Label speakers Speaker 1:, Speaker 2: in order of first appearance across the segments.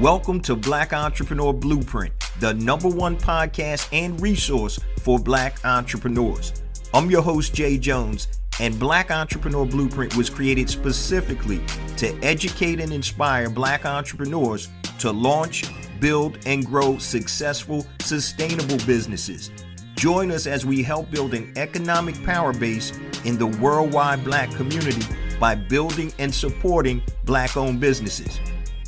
Speaker 1: Welcome to Black Entrepreneur Blueprint, the #1 podcast and resource for Black entrepreneurs. I'm your host, Jay Jones, and Black Entrepreneur Blueprint was created specifically to educate and inspire Black entrepreneurs to launch, build, and grow successful, sustainable businesses. Join us as we help build an economic power base in the worldwide Black community by building and supporting Black-owned businesses.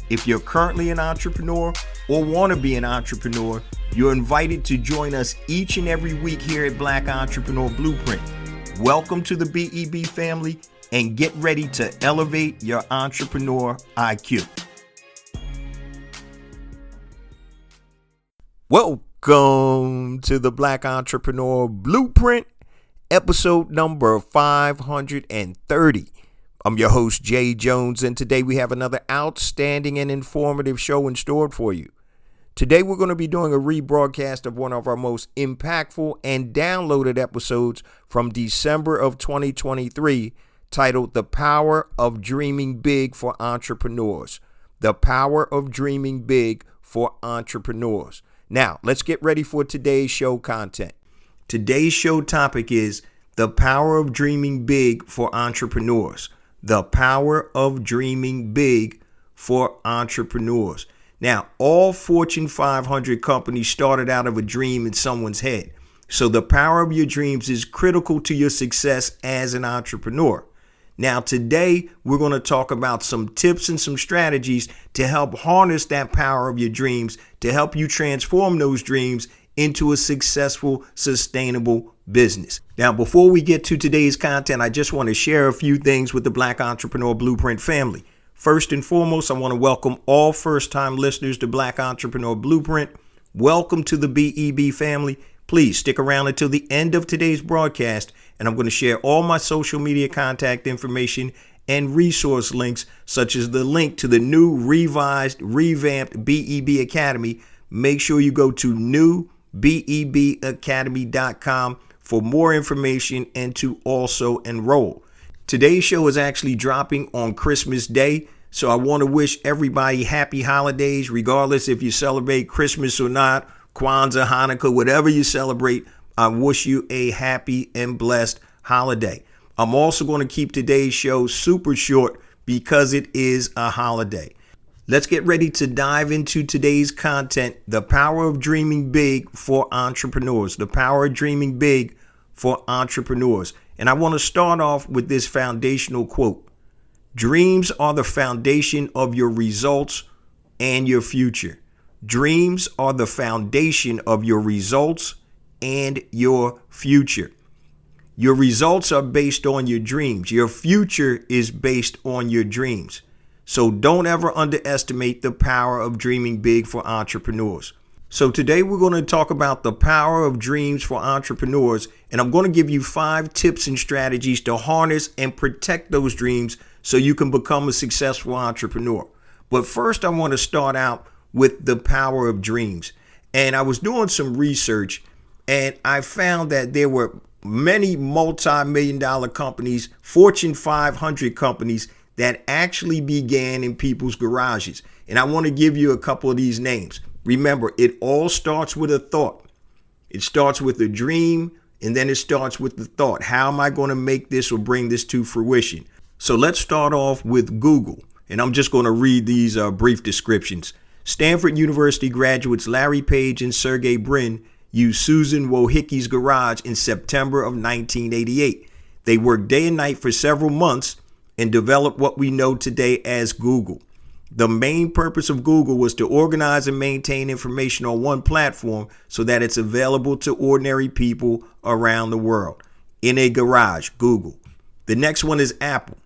Speaker 1: If you're currently an entrepreneur or want to be an entrepreneur, you're invited to join us each and every week here at Black Entrepreneur Blueprint. Welcome to the BEB family and get ready to elevate your entrepreneur IQ. Welcome to the Black Entrepreneur Blueprint, episode number 530. I'm your host, Jay Jones, and today we have another outstanding and informative show in store for you. Today we're going to be doing a rebroadcast of one of our most impactful and downloaded episodes from December of 2023, titled The Power of Dreaming Big for Entrepreneurs. The Power of Dreaming Big for Entrepreneurs. Now, let's get ready for today's show content. Today's show topic is the power of dreaming big for entrepreneurs. The power of dreaming big for entrepreneurs. Now, all Fortune 500 companies started out of a dream in someone's head. So the power of your dreams is critical to your success as an entrepreneur. Now, today, we're going to talk about some tips and some strategies to help harness that power of your dreams, to help you transform those dreams into a successful, sustainable business. Now, before we get to today's content, I just want to share a few things with the Black Entrepreneur Blueprint family. First and foremost, I want to welcome all first-time listeners to Black Entrepreneur Blueprint. Welcome to the BEB family. Please stick around until the end of today's broadcast, and I'm going to share all my social media contact information and resource links, such as the link to the new, revised, revamped BEB Academy. Make sure you go to newbebacademy.com for more information and to also enroll. Today's show is actually dropping on Christmas Day, so I want to wish everybody happy holidays, regardless if you celebrate Christmas or not, Kwanzaa, Hanukkah, whatever you celebrate. I wish you a happy and blessed holiday. I'm also going to keep today's show super short because it is a holiday. Let's get ready to dive into today's content, the power of dreaming big for entrepreneurs, the power of dreaming big for entrepreneurs. And I want to start off with this foundational quote. Dreams are the foundation of your results and your future. Dreams are the foundation of your results and your future. Your results are based on your dreams. Your future is based on your dreams. So don't ever underestimate the power of dreaming big for entrepreneurs. So today we're going to talk about the power of dreams for entrepreneurs, and I'm going to give you 5 tips and strategies to harness and protect those dreams so you can become a successful entrepreneur. But first, I want to start out with the power of dreams. And I was doing some research, and I found that there were many multi-million-dollar companies, Fortune 500 companies, that actually began in people's garages. And I want to give you a couple of these names. Remember, it all starts with a thought. It starts with a dream, and then it starts with the thought. How am I going to make this or bring this to fruition? So let's start off with Google. And I'm just going to read these brief descriptions. Stanford University graduates Larry Page and Sergey Brin used Susan Wojcicki's garage in September of 1988. They worked day and night for several months and developed what we know today as Google. The main purpose of Google was to organize and maintain information on one platform so that it's available to ordinary people around the world. In a garage, Google. The next one is Apple.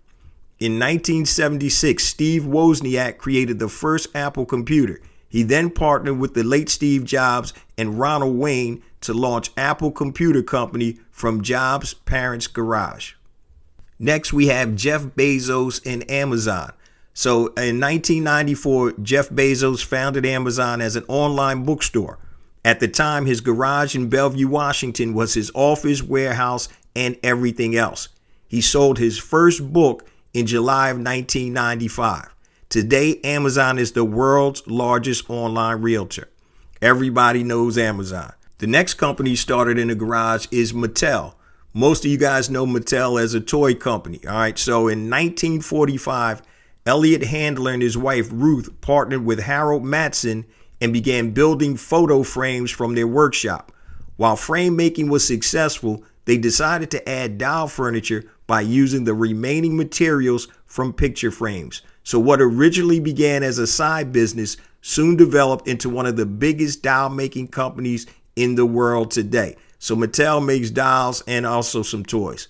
Speaker 1: In 1976, Steve Wozniak created the first Apple computer. He then partnered with the late Steve Jobs and Ronald Wayne to launch Apple Computer Company from Jobs' parents' garage. Next, we have Jeff Bezos and Amazon. So in 1994, Jeff Bezos founded Amazon as an online bookstore. At the time, his garage in Bellevue, Washington was his office, warehouse, and everything else. He sold his first book in July of 1995. Today, Amazon is the world's largest online realtor. Everybody knows Amazon. The next company started in the garage is Mattel. Most of you guys know Mattel as a toy company. All right. So in 1945, Elliot Handler and his wife Ruth partnered with Harold Matson and began building photo frames from their workshop. While frame making was successful, they decided to add doll furniture by using the remaining materials from picture frames. So what originally began as a side business soon developed into one of the biggest doll making companies in the world today. So Mattel makes dolls and also some toys.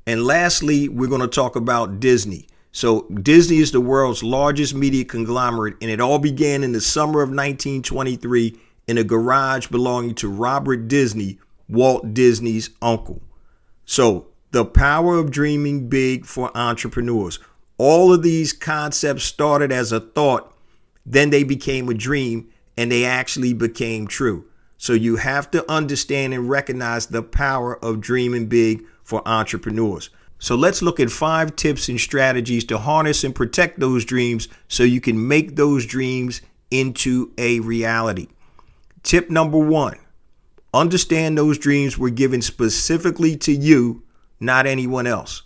Speaker 1: And lastly, we're going to talk about Disney. So Disney is the world's largest media conglomerate, and it all began in the summer of 1923 in a garage belonging to Robert Disney, Walt Disney's uncle. So the power of dreaming big for entrepreneurs. All of these concepts started as a thought, then they became a dream, and they actually became true. So you have to understand and recognize the power of dreaming big for entrepreneurs. So let's look at 5 tips and strategies to harness and protect those dreams so you can make those dreams into a reality. Tip number 1, understand those dreams were given specifically to you, not anyone else.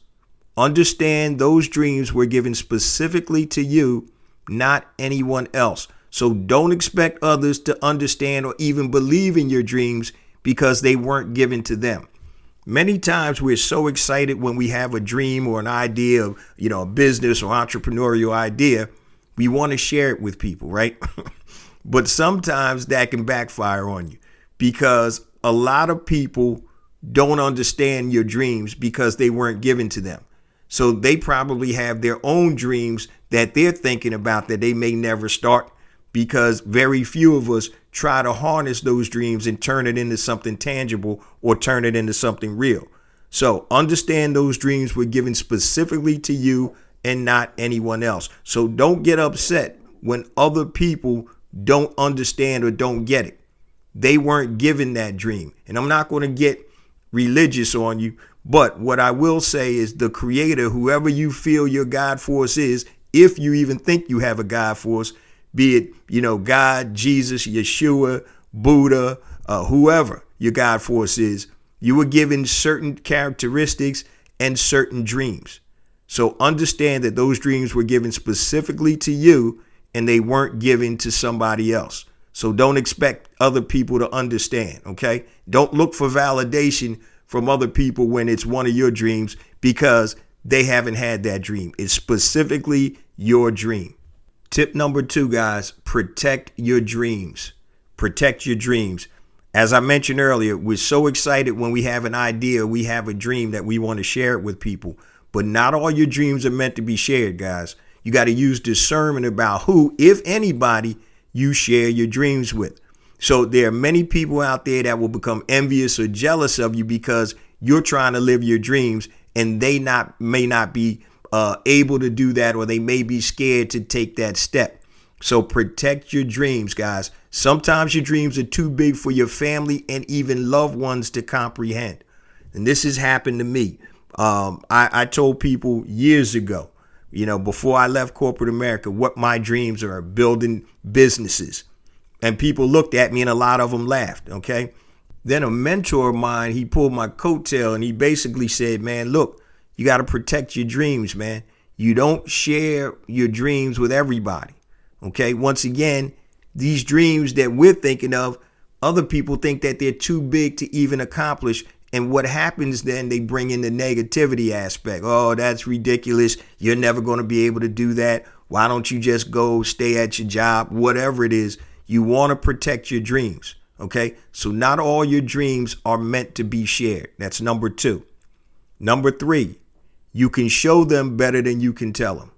Speaker 1: Understand those dreams were given specifically to you, not anyone else. So don't expect others to understand or even believe in your dreams because they weren't given to them. Many times we're so excited when we have a dream or an idea of, a business or entrepreneurial idea, we want to share it with people, right? But sometimes that can backfire on you because a lot of people don't understand your dreams because they weren't given to them. So they probably have their own dreams that they're thinking about that they may never start because very few of us try to harness those dreams and turn it into something tangible or turn it into something real. So understand those dreams were given specifically to you and not anyone else. So don't get upset when other people don't understand or don't get it. They weren't given that dream. And I'm not going to get religious on you, but what I will say is the creator, whoever you feel your God force is, if you even think you have a God force, be it, God, Jesus, Yeshua, Buddha, whoever your God force is, you were given certain characteristics and certain dreams. So understand that those dreams were given specifically to you and they weren't given to somebody else. So don't expect other people to understand, okay? Don't look for validation from other people when it's one of your dreams because they haven't had that dream. It's specifically your dream. Tip number 2, guys, protect your dreams. Protect your dreams. As I mentioned earlier, we're so excited when we have an idea, we have a dream that we want to share it with people. But not all your dreams are meant to be shared, guys. You got to use discernment about who, if anybody, you share your dreams with. So there are many people out there that will become envious or jealous of you because you're trying to live your dreams and they may not be able to do that, or they may be scared to take that step. So protect your dreams, guys. Sometimes your dreams are too big for your family and even loved ones to comprehend. And this has happened to me. I told people years ago, before I left corporate America, what my dreams are: building businesses. And people looked at me and a lot of them laughed. Okay. Then a mentor of mine, he pulled my coattail and he basically said, man, look, you got to protect your dreams, man. You don't share your dreams with everybody. Okay. Once again, these dreams that we're thinking of, other people think that they're too big to even accomplish. And what happens then, they bring in the negativity aspect. Oh, that's ridiculous. You're never going to be able to do that. Why don't you just go stay at your job? Whatever it is, you want to protect your dreams. Okay. So not all your dreams are meant to be shared. That's number 2. Number 3, you can show them better than you can tell them.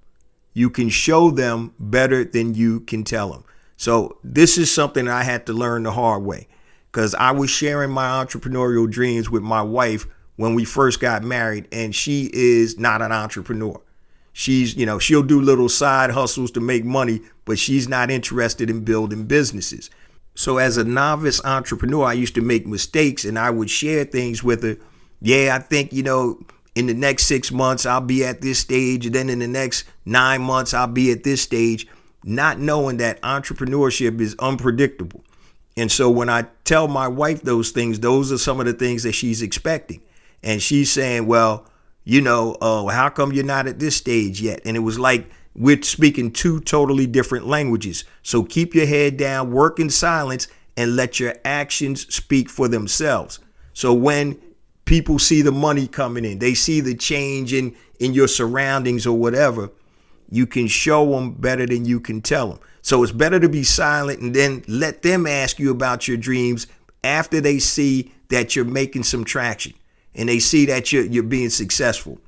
Speaker 1: You can show them better than you can tell them. So this is something I had to learn the hard way because I was sharing my entrepreneurial dreams with my wife when we first got married, and she is not an entrepreneur. She's, she'll do little side hustles to make money, but she's not interested in building businesses. So as a novice entrepreneur, I used to make mistakes and I would share things with her. Yeah, I think, in the next 6 months, I'll be at this stage. And then in the next 9 months, I'll be at this stage, not knowing that entrepreneurship is unpredictable. And so when I tell my wife those things, those are some of the things that she's expecting. And she's saying, well, how come you're not at this stage yet? And it was like we're speaking two totally different languages. So keep your head down, work in silence, and let your actions speak for themselves. So when people see the money coming in, they see the change in your surroundings or whatever, you can show them better than you can tell them. So it's better to be silent and then let them ask you about your dreams after they see that you're making some traction and they see that you're being successful.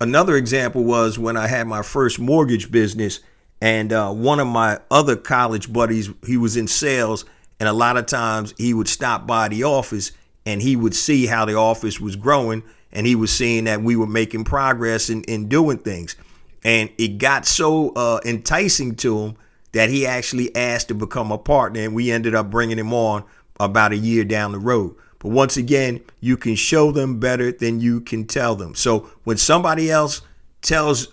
Speaker 1: Another example was when I had my first mortgage business, and one of my other college buddies, he was in sales, and a lot of times he would stop by the office and he would see how the office was growing, and he was seeing that we were making progress in doing things. And it got so enticing to him that he actually asked to become a partner, and we ended up bringing him on about a year down the road. But once again, you can show them better than you can tell them. So when somebody else tells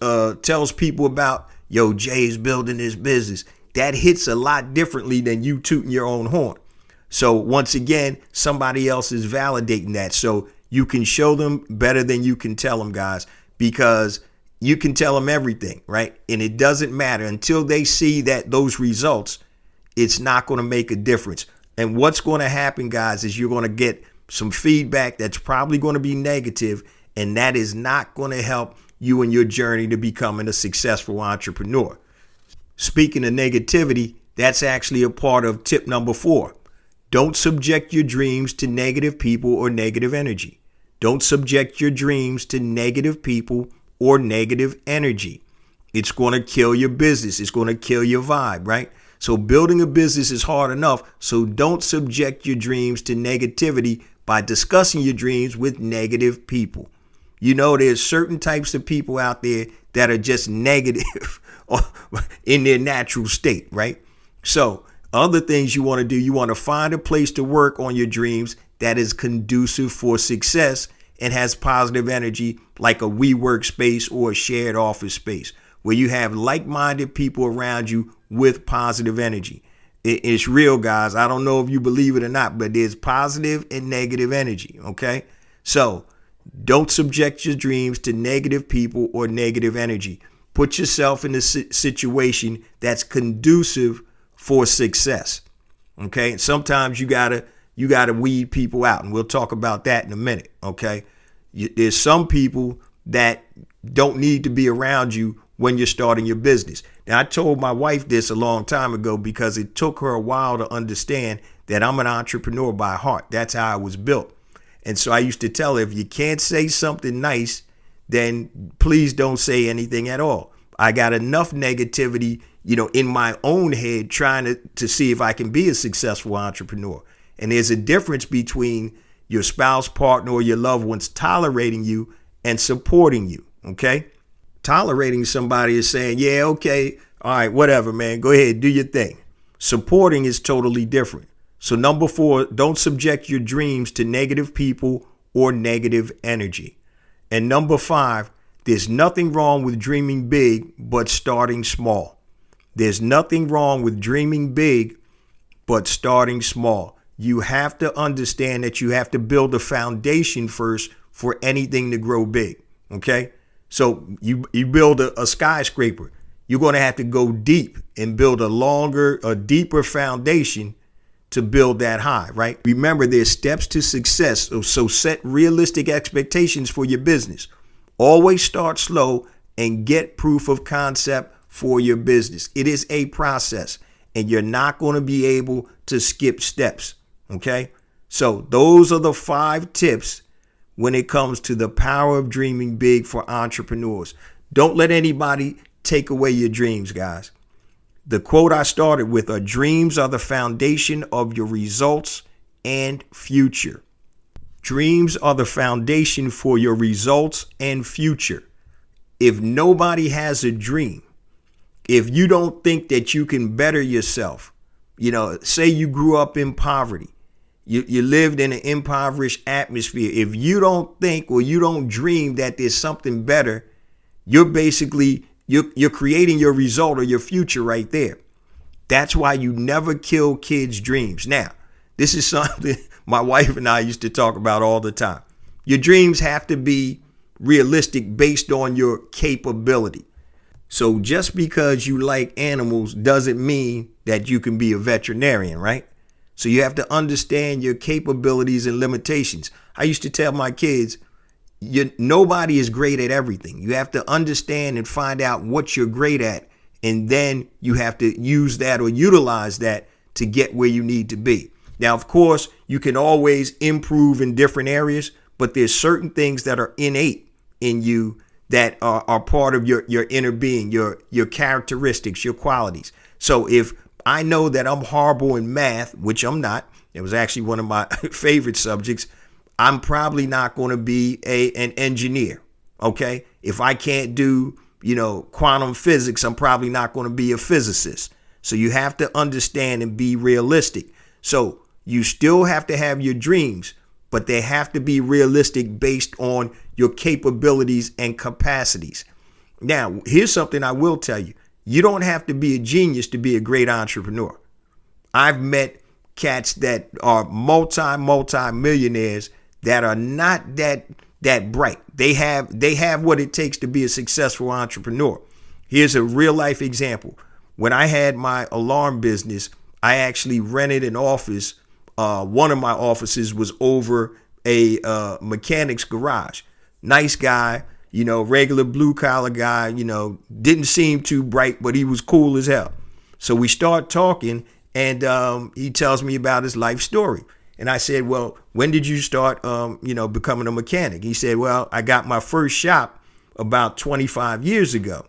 Speaker 1: people about, yo, Jay's building this business, that hits a lot differently than you tooting your own horn. So once again, somebody else is validating that. So you can show them better than you can tell them, guys, because you can tell them everything, right? And it doesn't matter until they see that those results, it's not going to make a difference. And what's going to happen, guys, is you're going to get some feedback that's probably going to be negative, and that is not going to help you in your journey to becoming a successful entrepreneur. Speaking of negativity, that's actually a part of tip number 4. Don't subject your dreams to negative people or negative energy. Don't subject your dreams to negative people or negative energy. It's going to kill your business. It's going to kill your vibe, right? So building a business is hard enough. So don't subject your dreams to negativity by discussing your dreams with negative people. There's certain types of people out there that are just negative in their natural state, right? So other things you want to do, you want to find a place to work on your dreams that is conducive for success and has positive energy, like a WeWork space or a shared office space where you have like-minded people around you with positive energy. It's real, guys. I don't know if you believe it or not, but there's positive and negative energy, okay? So don't subject your dreams to negative people or negative energy. Put yourself in a situation that's conducive for success, okay? And sometimes you gotta weed people out, and we'll talk about that in a minute, okay? There's some people that don't need to be around you when you're starting your business. Now, I told my wife this a long time ago because it took her a while to understand that I'm an entrepreneur by heart. That's how I was built. And so I used to tell her, if you can't say something nice, then please don't say anything at all. I got enough negativity, in my own head trying to see if I can be a successful entrepreneur. And there's a difference between your spouse, partner, or your loved ones tolerating you and supporting you, okay? Tolerating somebody is saying, yeah, okay, all right, whatever, man, go ahead, do your thing. Supporting is totally different. So number 4, don't subject your dreams to negative people or negative energy. And number 5, there's nothing wrong with dreaming big, but starting small. There's nothing wrong with dreaming big, but starting small. You have to understand that you have to build a foundation first for anything to grow big, okay? So you build a skyscraper. You're going to have to go deep and build a deeper foundation to build that high, right? Remember, there's steps to success. So set realistic expectations for your business. Always start slow and get proof of concept for your business. It is a process, and you're not going to be able to skip steps, okay? So those are the 5 tips when it comes to the power of dreaming big for entrepreneurs. Don't let anybody take away your dreams, guys. The quote I started with are, dreams are the foundation of your results and future. Dreams are the foundation for your results and future. If nobody has a dream, if you don't think that you can better yourself, say you grew up in poverty, You lived in an impoverished atmosphere. If you don't think or you don't dream that there's something better, you're basically you're creating your result or your future right there. That's why you never kill kids' dreams. Now, this is something my wife and I used to talk about all the time. Your dreams have to be realistic based on your capability. So just because you like animals doesn't mean that you can be a veterinarian, right? So you have to understand your capabilities and limitations. I used to tell my kids, nobody is great at everything. You have to understand and find out what you're great at, and then you have to use that or utilize that to get where you need to be. Now, of course, you can always improve in different areas, but there's certain things that are innate in you that are part of your inner being, your characteristics, your qualities. So if I know that I'm horrible in math, which I'm not, it was actually one of my favorite subjects, I'm probably not going to be an engineer. Okay. If I can't do, quantum physics, I'm probably not going to be a physicist. So you have to understand and be realistic. So you still have to have your dreams, but they have to be realistic based on your capabilities and capacities. Now, here's something I will tell you. You don't have to be a genius to be a great entrepreneur. I've met cats that are multi-millionaires that are not that bright. They have what it takes to be a successful entrepreneur. Here's a real life example. When I had my alarm business, I actually rented an office. One of my offices was over a mechanic's garage. Nice guy, regular blue collar guy, didn't seem too bright, but he was cool as hell. So we start talking, and he tells me about his life story. And I said, well, when did you start, becoming a mechanic? He said, well, I got my first shop about 25 years ago.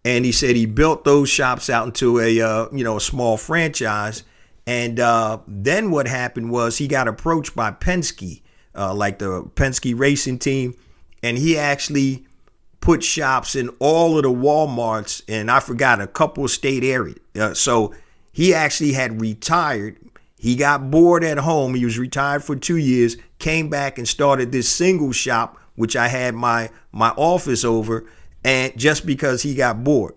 Speaker 1: And he said he built those shops out into a small franchise. And then what happened was he got approached by Penske, like the Penske racing team. And he actually put shops in all of the Walmarts, and I forgot, a couple of state areas. So he actually had retired. He got bored at home. He was retired for 2 years, came back and started this single shop, which I had my office over, and just because he got bored.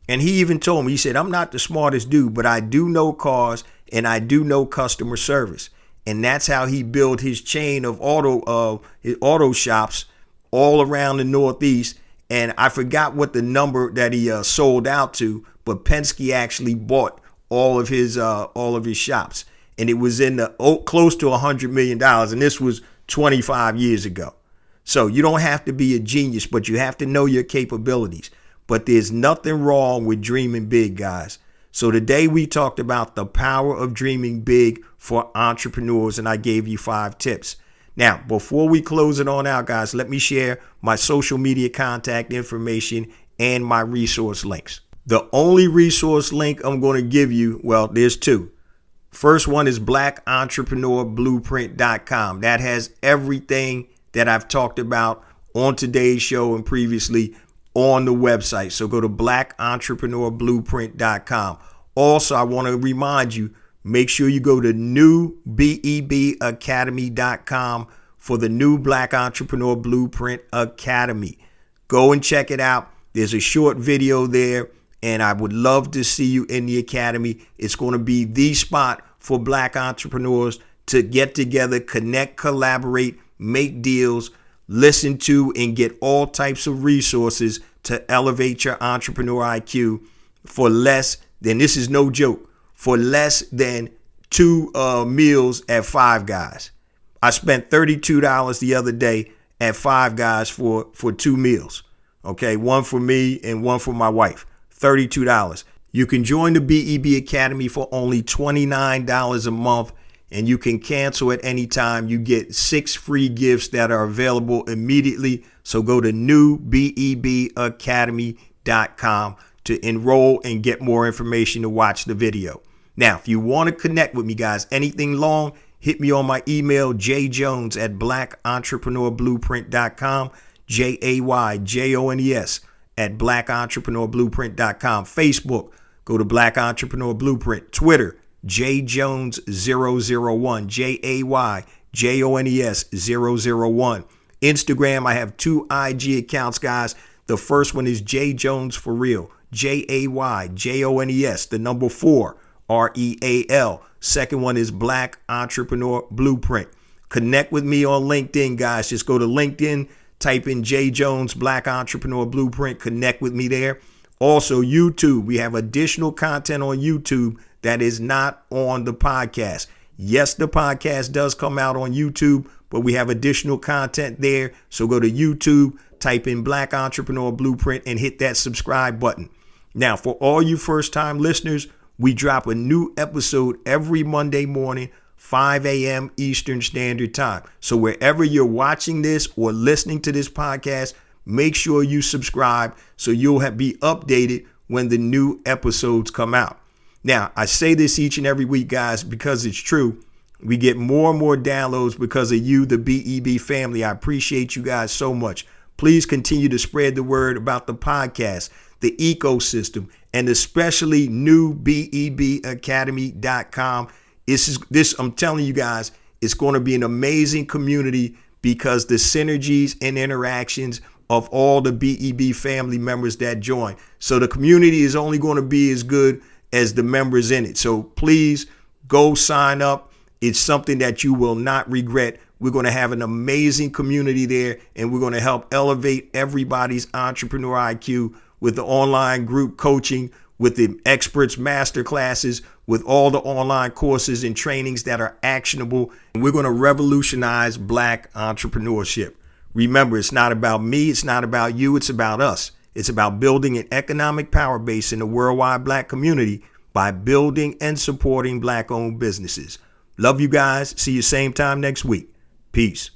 Speaker 1: And he even told me, he said, I'm not the smartest dude, but I do know cars and I do know customer service. And that's how he built his chain of auto shops all around the Northeast. And I forgot what the number that he sold out to, but Penske actually bought all of his shops. And it was in the close to $100 million. And this was 25 years ago. So you don't have to be a genius, but you have to know your capabilities. But there's nothing wrong with dreaming big, guys. So today we talked about the power of dreaming big for entrepreneurs, and I gave you 5 tips. Now, before we close it on out, guys, let me share my social media contact information and my resource links. The only resource link I'm going to give you, well, there's 2. First one is blackentrepreneurBlueprint.com. That has everything that I've talked about on today's show and previously on the website. So go to blackentrepreneurBlueprint.com. Also, I want to remind you, make sure you go to newbebacademy.com for the new Black Entrepreneur Blueprint Academy. Go and check it out. There's a short video there, and I would love to see you in the academy. It's going to be the spot for Black entrepreneurs to get together, connect, collaborate, make deals, listen to, and get all types of resources to elevate your entrepreneur IQ for less than, this is no joke, for less than 2 meals at Five Guys. I spent $32 the other day at Five Guys for 2 meals. Okay, one for me and one for my wife. $32. You can join the BEB Academy for only $29 a month, and you can cancel at any time. You get 6 free gifts that are available immediately. So go to newbebacademy.com to enroll and get more information to watch the video. Now, if you want to connect with me, guys, anything long, hit me on my email, jjones@blackentrepreneurBlueprint.com, JAYJONES @blackentrepreneurBlueprint.com. Facebook, go to Black Entrepreneur Blueprint. Twitter, jayjones001, JAYJONES001. Instagram, I have 2 IG accounts, guys. The first one is Jay Jones for real, JAYJONES, the number 4, REAL. Second one is Black Entrepreneur Blueprint. Connect with me on LinkedIn, guys. Just go to LinkedIn, type in Jay Jones Black Entrepreneur Blueprint. Connect with me there. Also, YouTube. We have additional content on YouTube that is not on the podcast. Yes, the podcast does come out on YouTube, but we have additional content there. So go to YouTube, type in Black Entrepreneur Blueprint, and hit that subscribe button. Now, for all you first-time listeners, we drop a new episode every Monday morning, 5 a.m. Eastern Standard Time. So wherever you're watching this or listening to this podcast, make sure you subscribe so you'll be updated when the new episodes come out. Now, I say this each and every week, guys, because it's true. We get more and more downloads because of you, the BEB family. I appreciate you guys so much. Please continue to spread the word about the podcast, the ecosystem, and especially newbebacademy.com. This, I'm telling you guys, it's going to be an amazing community because the synergies and interactions of all the BEB family members that join. So the community is only going to be as good as the members in it. So please go sign up. It's something that you will not regret. We're going to have an amazing community there, and we're going to help elevate everybody's entrepreneur IQ with the online group coaching, with the experts master classes, with all the online courses and trainings that are actionable. And we're going to revolutionize Black entrepreneurship. Remember, it's not about me. It's not about you. It's about us. It's about building an economic power base in the worldwide Black community by building and supporting Black-owned businesses. Love you guys. See you same time next week. Peace.